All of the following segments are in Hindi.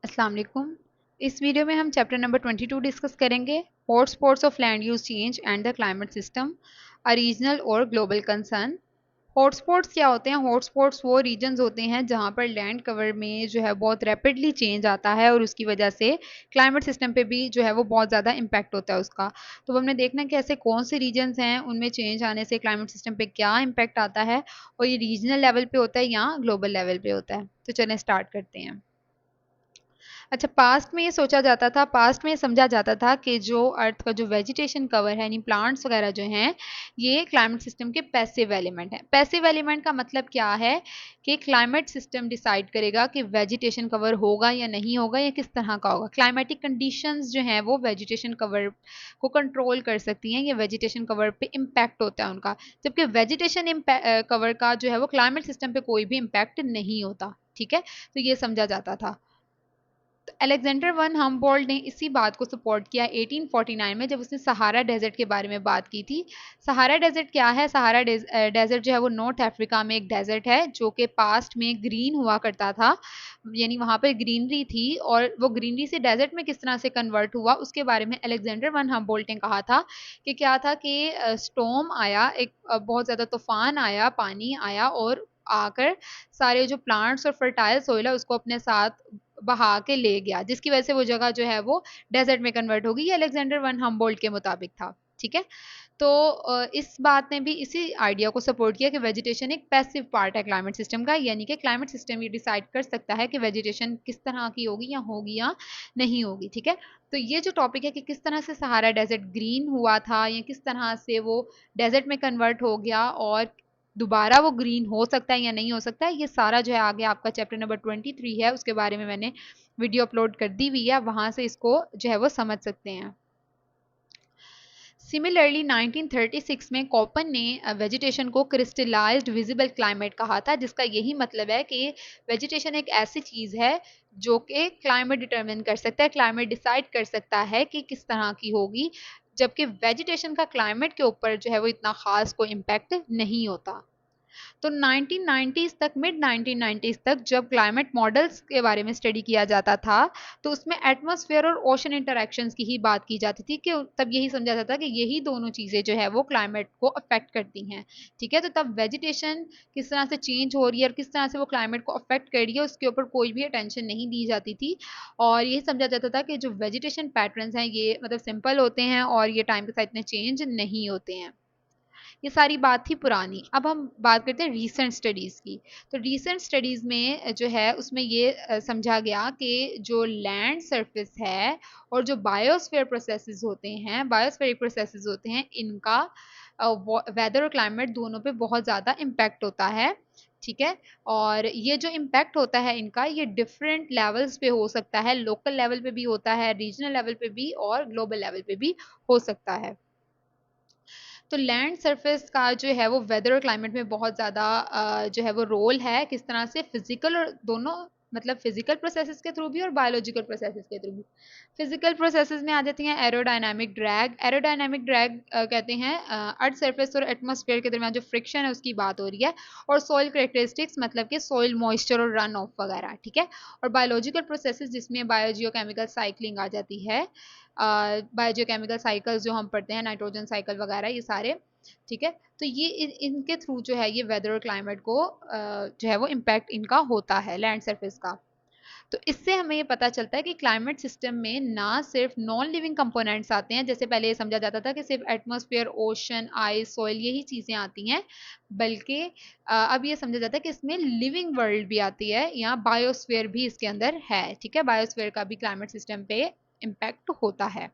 अस्सलाम वालेकुम। इस वीडियो में हम चैप्टर नंबर 22 डिस्कस करेंगे। Hotspots of land use change and the climate system, a regional और ग्लोबल कंसर्न। हॉटस्पॉट्स क्या होते हैं? हॉटस्पॉट्स वो रीजन्स होते हैं जहाँ पर लैंड कवर में जो है बहुत रैपिडली चेंज आता है और उसकी वजह से क्लाइमेट सिस्टम पे भी जो है वो बहुत ज़्यादा इम्पैक्ट होता है उसका। तो हमने देखना कि ऐसे कौन से रीजन्स हैं, उनमें चेंज आने से क्लाइमेट सिस्टम पे क्या इम्पैक्ट आता है और ये रीजनल लेवल पे होता है या ग्लोबल लेवल पे होता है। तो चलें स्टार्ट करते हैं। अच्छा, पास्ट में ये सोचा जाता था, पास्ट में ये समझा जाता था कि जो अर्थ का जो वेजिटेशन कवर है यानी प्लांट्स वगैरह जो हैं, ये क्लाइमेट सिस्टम के पैसिव एलिमेंट हैं। पैसिव एलिमेंट का मतलब क्या है कि क्लाइमेट सिस्टम डिसाइड करेगा कि वेजिटेशन कवर होगा या नहीं होगा या किस तरह का होगा। क्लाइमेटिक कंडीशंस जो हैं वो वेजिटेशन कवर को कंट्रोल कर सकती हैं, ये वेजिटेशन कवर पे इम्पैक्ट होता है उनका, जबकि वेजिटेशन कवर का जो है वो क्लाइमेट सिस्टम पे कोई भी इम्पैक्ट नहीं होता। ठीक है, तो ये समझा जाता था। तो अलेक्जेंडर वन हम्बोल्ट ने इसी बात को सपोर्ट किया 1849 में, जब उसने सहारा डेजर्ट के बारे में बात की थी। सहारा डेजर्ट क्या है? सहारा डेजर्ट जो है वो नॉर्थ अफ्रीका में एक डेजर्ट है जो कि पास्ट में ग्रीन हुआ करता था, यानी वहाँ पर ग्रीनरी थी, और वो ग्रीनरी से डेजर्ट में किस तरह से कन्वर्ट हुआ उसके बारे में अलेक्जेंडर वन हम्बोल्ट ने कहा था कि क्या था कि स्टॉर्म आया, एक बहुत ज़्यादा तूफान आया, पानी आया और आकर सारे जो प्लांट्स और फर्टाइल सोइल है उसको अपने साथ बहा के ले गया, जिसकी वजह से वो जगह जो है वो डेजर्ट में कन्वर्ट हो गई। ये अलेक्जेंडर वन हम्बोल्ट के मुताबिक था। ठीक है, तो इस बात ने भी इसी आइडिया को सपोर्ट किया कि वेजिटेशन एक पैसिव पार्ट है क्लाइमेट सिस्टम का, यानी कि क्लाइमेट सिस्टम ये डिसाइड कर सकता है कि वेजिटेशन किस तरह की होगी या नहीं होगी। ठीक है, तो ये जो टॉपिक है कि किस तरह से सहारा डेजर्ट ग्रीन हुआ था या किस तरह से वो डेजर्ट में कन्वर्ट हो गया और दोबारा वो ग्रीन हो सकता है या नहीं हो सकता है, ये सारा जो है आगे आपका चैप्टर नंबर 23 है उसके बारे में मैंने वीडियो अपलोड कर दी हुई है, वहां से इसको जो है वो समझ सकते हैं। सिमिलरली 1936 में कॉपन ने वेजिटेशन को क्रिस्टलाइज्ड विजिबल क्लाइमेट कहा था, जिसका यही मतलब है कि वेजिटेशन एक ऐसी चीज़ है जो कि क्लाइमेट डिटरमिन कर सकता है, क्लाइमेट डिसाइड कर सकता है कि किस तरह की होगी, जबकि वेजिटेशन का क्लाइमेट के ऊपर जो है वो इतना खास कोई इम्पैक्ट नहीं होता। तो 1990s तक, मिड 1990s तक जब क्लाइमेट मॉडल्स के बारे में स्टडी किया जाता था, तो उसमें एटमॉस्फेयर और ओशन इंटरेक्शंस की ही बात की जाती थी कि तब यही समझा जाता कि यही दोनों चीज़ें जो है वो क्लाइमेट को अफेक्ट करती हैं। ठीक है, तो तब वेजिटेशन किस तरह से चेंज हो रही है और किस तरह से वो क्लाइमेट को अफेक्ट कर रही है उसके ऊपर कोई भी अटेंशन नहीं दी जाती थी, और यही समझा जाता था कि जो वेजिटेशन पैटर्न्स हैं ये मतलब सिंपल होते हैं और ये टाइम के साथ इतने चेंज नहीं होते हैं। ये सारी बात थी पुरानी। अब हम बात करते हैं रीसेंट स्टडीज़ की। तो रीसेंट स्टडीज़ में जो है उसमें ये समझा गया कि जो लैंड सरफेस है और जो बायोस्फीयर प्रोसेसेस होते हैं, बायोस्फेरिक प्रोसेसेस होते हैं, इनका वेदर और क्लाइमेट दोनों पे बहुत ज़्यादा इम्पैक्ट होता है। ठीक है, और ये जो इम्पैक्ट होता है इनका, ये डिफरेंट लेवल्स पे हो सकता है, लोकल लेवल पे भी होता है, रीजनल लेवल पे भी और ग्लोबल लेवल पे भी हो सकता है। तो लैंड सरफेस का जो है वो वेदर और क्लाइमेट में बहुत ज़्यादा जो है वो रोल है, किस तरह से फिजिकल और दोनों, मतलब फिजिकल प्रोसेसेस के थ्रू भी और बायोलॉजिकल प्रोसेसेस के थ्रू भी। फिजिकल प्रोसेसेस में आ जाती हैं एरोडायनामिक ड्रैग। एरोडायनामिक ड्रैग कहते हैं अर्थ सरफेस और एटमॉस्फेयर के दरमियान जो फ्रिक्शन है उसकी बात हो रही है, और सॉइल करेक्टरिस्टिक्स मतलब कि सॉइल मॉइस्चर और रन ऑफ वगैरह। ठीक है, और बायोलॉजिकल प्रोसेसेस जिसमें बायोजियोकेमिकल साइक्लिंग आ जाती है, बायोजियोकेमिकल साइकिल्स जो हम पढ़ते हैं, नाइट्रोजन साइकिल वगैरह ये सारे। ठीक है, तो ये इनके थ्रू जो है ये वेदर और क्लाइमेट को जो है वो इम्पैक्ट इनका होता है लैंड सरफेस का। तो इससे हमें ये पता चलता है कि क्लाइमेट सिस्टम में ना सिर्फ नॉन लिविंग कंपोनेंट्स आते हैं, जैसे पहले ये समझा जाता था कि सिर्फ एटमॉस्फेयर, ओशन, आइस, सॉइल यही चीज़ें आती हैं, बल्कि अब ये समझा जाता है कि इसमें लिविंग वर्ल्ड भी आती है या बायोस्फेयर भी इसके अंदर है। ठीक है, बायोस्फेयर का भी क्लाइमेट सिस्टम पे इम्पैक्ट होता है।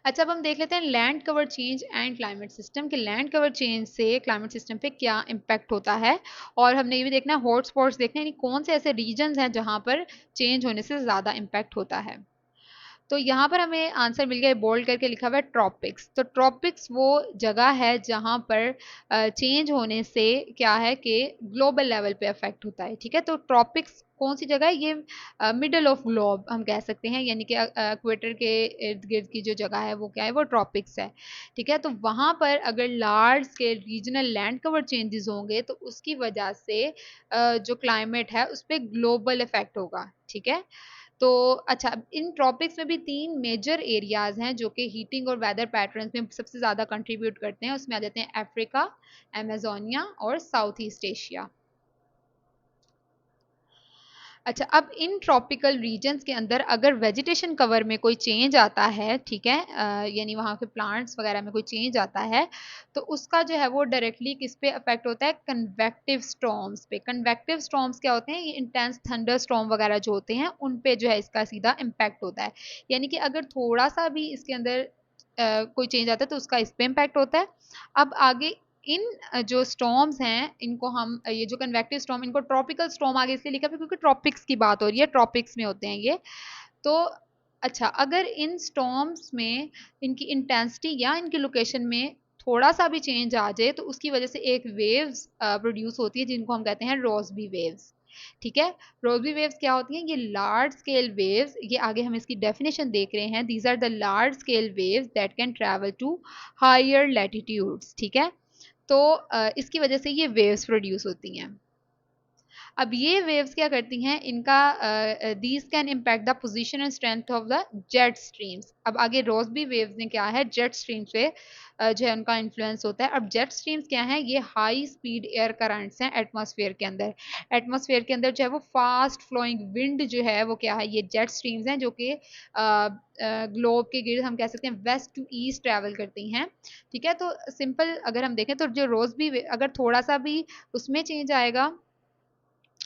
अच्छा, अब हम देख लेते हैं land cover change and climate system, कि लैंड कवर चेंज से क्लाइमेट सिस्टम पे क्या इम्पैक्ट होता है, और हमने ये भी देखना है हॉट स्पॉट्स देखना है, यानी कौन से ऐसे रीजन्स हैं जहाँ पर चेंज होने से ज़्यादा इम्पैक्ट होता है। तो यहाँ पर हमें आंसर मिल गया, बोल्ड करके लिखा हुआ है ट्रॉपिक्स। तो ट्रॉपिक्स वो जगह है जहाँ पर चेंज होने से क्या है कि ग्लोबल लेवल पे अफेक्ट होता है। ठीक है, तो ट्रॉपिक्स कौन सी जगह है? ये मिडल ऑफ ग्लोब हम कह सकते हैं, यानी कि इक्वेटर के इर्द गिर्द की जो जगह है वो क्या है, वो ट्रॉपिक्स है। ठीक है, तो वहाँ पर अगर large scale regional land cover changes होंगे तो उसकी वजह से जो क्लाइमेट है उस पर ग्लोबल इफेक्ट होगा। ठीक है, तो अच्छा, इन ट्रॉपिक्स में भी 3 मेजर एरियाज हैं जो कि हीटिंग और वेदर पैटर्न्स में सबसे ज़्यादा कंट्रीब्यूट करते हैं। उसमें आ जाते हैं अफ्रीका, अमेजोनिया और साउथ ईस्ट एशिया। अच्छा, अब इन ट्रॉपिकल रीजन्स के अंदर अगर वेजिटेशन कवर में कोई चेंज आता है, ठीक है, यानी वहाँ के प्लांट्स वगैरह में कोई चेंज आता है, तो उसका जो है वो डायरेक्टली किस पे अफेक्ट होता है? कन्वेक्टिव स्टॉर्म्स पे। कन्वेक्टिव स्टॉर्म्स क्या होते हैं? ये इंटेंस थंडर स्टॉर्म वगैरह जो होते हैं उन पे जो है इसका सीधा इम्पैक्ट होता है। यानी कि अगर थोड़ा सा भी इसके अंदर कोई चेंज आता है तो उसका इस पे इम्पैक्ट होता है। अब आगे इन जो स्टॉर्म्स हैं इनको हम ये जो कन्वेक्टिव स्टॉर्म, इनको ट्रॉपिकल स्टॉर्म आगे इसलिए लिखा है क्योंकि ट्रॉपिक्स की बात हो रही है, ट्रॉपिक्स में होते हैं ये। तो अच्छा, अगर इन स्टॉर्म्स में इनकी इंटेंसिटी या इनकी लोकेशन में थोड़ा सा भी चेंज आ जाए तो उसकी वजह से एक वेव्स प्रोड्यूस होती है जिनको हम कहते हैं रोजबी वेव्स। ठीक है, रोजबी वेव्स क्या होती हैं? ये लार्ज स्केल वेव्स, ये आगे हम इसकी डेफिनेशन देख रहे हैं। These are the large scale waves that can travel to higher latitudes. ठीक है, तो इसकी वजह से ये वेव्स प्रोड्यूस होती हैं। अब ये वेव्स क्या करती हैं? इनका these can impact the position and strength of the jet streams. अब आगे रोजबी वेव्स ने क्या है? जेट स्ट्रीम्स पे जो है उनका इन्फ्लुएंस होता है। अब जेट स्ट्रीम्स क्या है? ये हाई स्पीड एयर करंट्स हैं एटमॉस्फेयर के अंदर। एटमॉस्फेयर के अंदर जो है वो फास्ट फ्लोइंग विंड जो है वो क्या है? ये जेट स्ट्रीम्स हैं जो कि ग्लोब के गिर्द हम कह सकते हैं वेस्ट टू ईस्ट ट्रैवल करती हैं। ठीक है, तो सिंपल अगर हम देखें तो जो रोजबी अगर थोड़ा सा भी उसमें चेंज आएगा,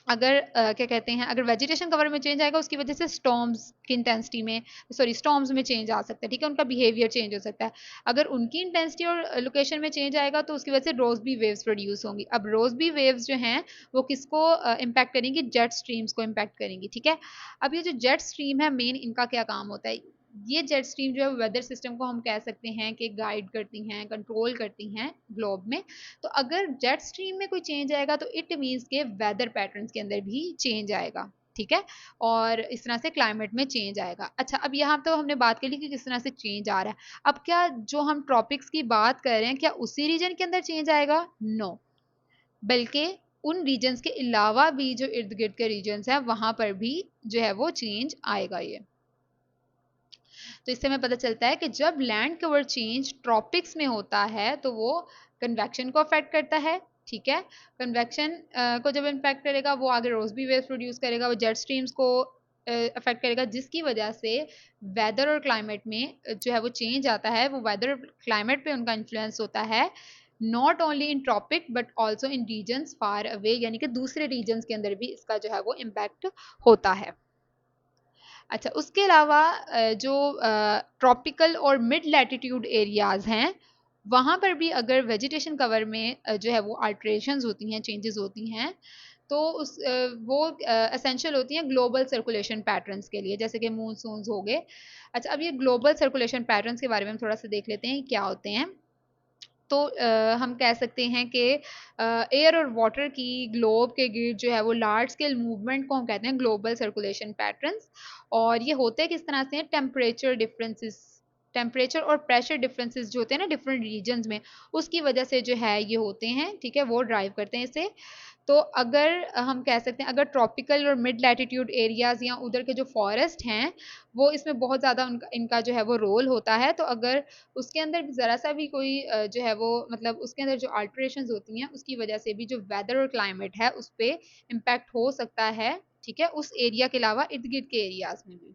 अगर क्या कहते हैं, अगर वेजिटेशन कवर में चेंज आएगा उसकी वजह से स्टॉर्म्स की इंटेंसिटी में, सॉरी, स्टॉर्म्स में चेंज आ सकता है। ठीक है, उनका बिहेवियर चेंज हो सकता है। अगर उनकी इंटेंसिटी और लोकेशन में चेंज आएगा तो उसकी वजह से रोजबी वेव्स प्रोड्यूस होंगी। अब रोजबी वेव्स जो हैं वो किसको इम्पैक्ट करेंगी? जेट स्ट्रीम्स को इम्पैक्ट करेंगी। ठीक है, अब ये जो जेट स्ट्रीम है मेन इनका क्या काम होता है? ये जेट स्ट्रीम जो है वेदर सिस्टम को हम कह सकते हैं कि गाइड करती हैं, कंट्रोल करती हैं ग्लोब में। तो अगर जेट स्ट्रीम में कोई चेंज आएगा तो इट मीन्स के वेदर पैटर्न्स के अंदर भी चेंज आएगा। ठीक है, और इस तरह से क्लाइमेट में चेंज आएगा। अच्छा, अब यहाँ तो हमने बात कर ली कि किस तरह से चेंज आ रहा है। अब क्या जो हम ट्रॉपिक्स की बात कर रहे हैं क्या उसी रीजन के अंदर चेंज आएगा? नो, बल्कि उन रीजन्स के अलावा भी जो इर्द गिर्द के रीजन्स हैं वहां पर भी जो है वो चेंज आएगा। ये तो इससे हमें पता चलता है कि जब लैंड कवर चेंज ट्रॉपिक्स में होता है तो वो कन्वेक्शन को अफेक्ट करता है। ठीक है, कन्वेक्शन को जब इम्पैक्ट करेगा वो आगे रोजबी वेव्स प्रोड्यूस करेगा, वो जेट स्ट्रीम्स को अफेक्ट करेगा, जिसकी वजह से वेदर और क्लाइमेट में जो है वो चेंज आता है। वो वेदर और क्लाइमेट पे उनका इन्फ्लुएंस होता है, not only in tropic but also in regions far away, यानी कि दूसरे रीजन्स के अंदर भी इसका जो है वो इम्पैक्ट होता है। अच्छा, उसके अलावा जो ट्रॉपिकल और मिड लैटिट्यूड एरियाज हैं वहाँ पर भी अगर वेजिटेशन कवर में जो है वो अल्ट्रेशंस होती हैं, चेंजेस होती हैं, तो वो एसेंशियल होती हैं ग्लोबल सर्कुलेशन पैटर्न्स के लिए, जैसे कि मूनसून्स हो गए। अच्छा, अब ये ग्लोबल सर्कुलेशन पैटर्न्स के बारे में हम थोड़ा सा देख लेते हैं क्या होते हैं। तो हम कह सकते हैं कि एयर और वाटर की ग्लोब के गिर्द जो है वो लार्ज स्केल मूवमेंट को हम कहते हैं ग्लोबल सर्कुलेशन पैटर्न्स। और ये होते किस तरह से हैं? टेम्परेचर डिफरेंसेस, टेम्परेचर और प्रेशर डिफरेंसेस जो होते हैं ना डिफरेंट रीजन्स में, उसकी वजह से जो है ये होते हैं। ठीक है, वो ड्राइव करते हैं इसे। तो अगर हम कह सकते हैं अगर ट्रॉपिकल और मिड लैटिट्यूड एरियाज या उधर के जो फॉरेस्ट हैं वो इसमें बहुत ज़्यादा उनका इनका जो है वो रोल होता है, तो अगर उसके अंदर ज़रा सा भी कोई जो है वो मतलब उसके अंदर जो अल्टरेशंस होती हैं उसकी वजह से भी जो वेदर और क्लाइमेट है उस पर इम्पैक्ट हो सकता है। ठीक है, उस एरिया के अलावा इर्द गिर्द के एरियाज में भी।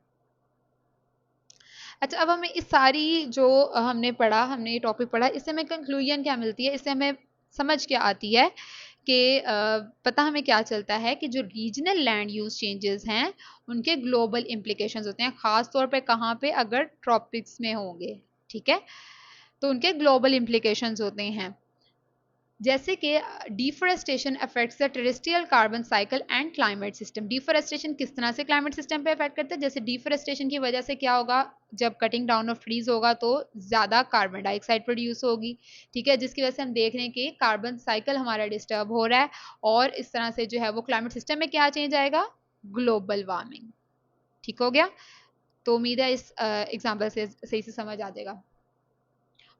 अच्छा, अब हमें इस सारी जो हमने पढ़ा, हमने ये टॉपिक पढ़ा, इससे हमें कंक्लूजन क्या मिलती है? इससे हमें समझ क्या आती है कि पता हमें क्या चलता है कि जो रीजनल लैंड यूज चेंजेस हैं उनके ग्लोबल इम्प्लीकेशंस होते हैं, खास तौर पे कहाँ पे? अगर ट्रॉपिक्स में होंगे। ठीक है, तो उनके ग्लोबल इम्प्लीकेशंस होते हैं। जैसे कि deforestation affects the terrestrial carbon cycle and climate system. Deforestation किस तरह से क्लाइमेट सिस्टम पे अफेक्ट करता है? जैसे डिफोरेस्टेशन की वजह से क्या होगा, जब कटिंग डाउन ऑफ ट्रीज होगा तो ज़्यादा कार्बन डाइऑक्साइड प्रोड्यूस होगी, ठीक है, जिसकी वजह से हम देख रहे हैं कि कार्बन साइकिल हमारा डिस्टर्ब हो रहा है, और इस तरह से जो है वो क्लाइमेट सिस्टम में क्या चेंज आएगा, ग्लोबल वार्मिंग। ठीक हो गया? तो उम्मीद है इस एग्जाम्पल से सही से समझ आ जाएगा।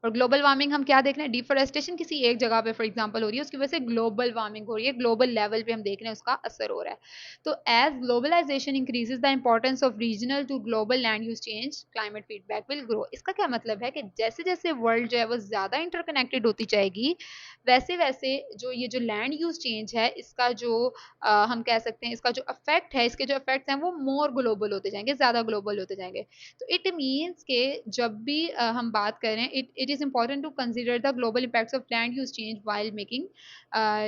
और ग्लोबल वार्मिंग हम क्या देख रहे हैं, डिफोरेस्टेशन किसी एक जगह पे फॉर एग्जांपल हो रही है, उसकी वजह से ग्लोबल वार्मिंग हो रही है, ग्लोबल लेवल पे हम देख रहे हैं उसका असर हो रहा है। तो as globalisation increases the importance of regional to global land use change, climate feedback will grow. इसका क्या मतलब है कि जैसे जैसे वर्ल्ड जो है वो ज्यादा इंटरकनेक्टेड होती जाएगी, वैसे वैसे जो ये जो लैंड यूज चेंज है, इसका जो हम कह सकते हैं इसका जो इफेक्ट है, इसके जो इफेक्ट्स हैं वो मोर ग्लोबल होते जाएंगे, ज्यादा ग्लोबल होते जाएंगे। तो इट मीन्स के जब भी हम बात करें, it is important to consider the global impacts of land use change while making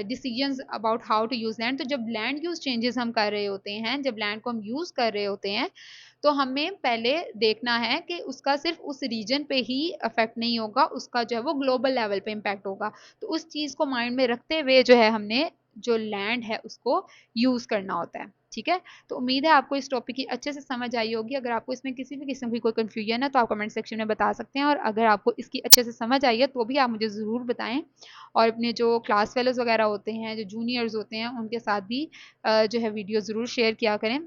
decisions about how to use land. तो जब लैंड यूज चेंजेस हम कर रहे होते हैं, जब लैंड को हम यूज कर रहे होते हैं, तो हमें पहले देखना है कि उसका सिर्फ उस रीजन पे ही इफेक्ट नहीं होगा, उसका जो है वो ग्लोबल लेवल पे इम्पैक्ट होगा। तो उस चीज को माइंड में रखते हुए जो है हमने जो लैंड है उसको यूज करना होता है। ठीक है, तो उम्मीद है आपको इस टॉपिक की अच्छे से समझ आई होगी। अगर आपको इसमें किसी भी किस्म की कोई कंफ्यूजन है तो आप कमेंट सेक्शन में बता सकते हैं, और अगर आपको इसकी अच्छे से समझ आई है तो भी आप मुझे ज़रूर बताएं, और अपने जो क्लास फेलोज वगैरह होते हैं, जो जूनियर्स होते हैं, उनके साथ भी जो है वीडियो ज़रूर शेयर किया करें।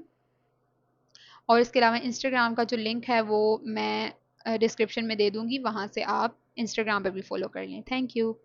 और इसके अलावा इंस्टाग्राम का जो लिंक है वो मैं डिस्क्रिप्शन में दे दूँगी, वहाँ से आप इंस्टाग्राम पर भी फॉलो कर लें। Thank you.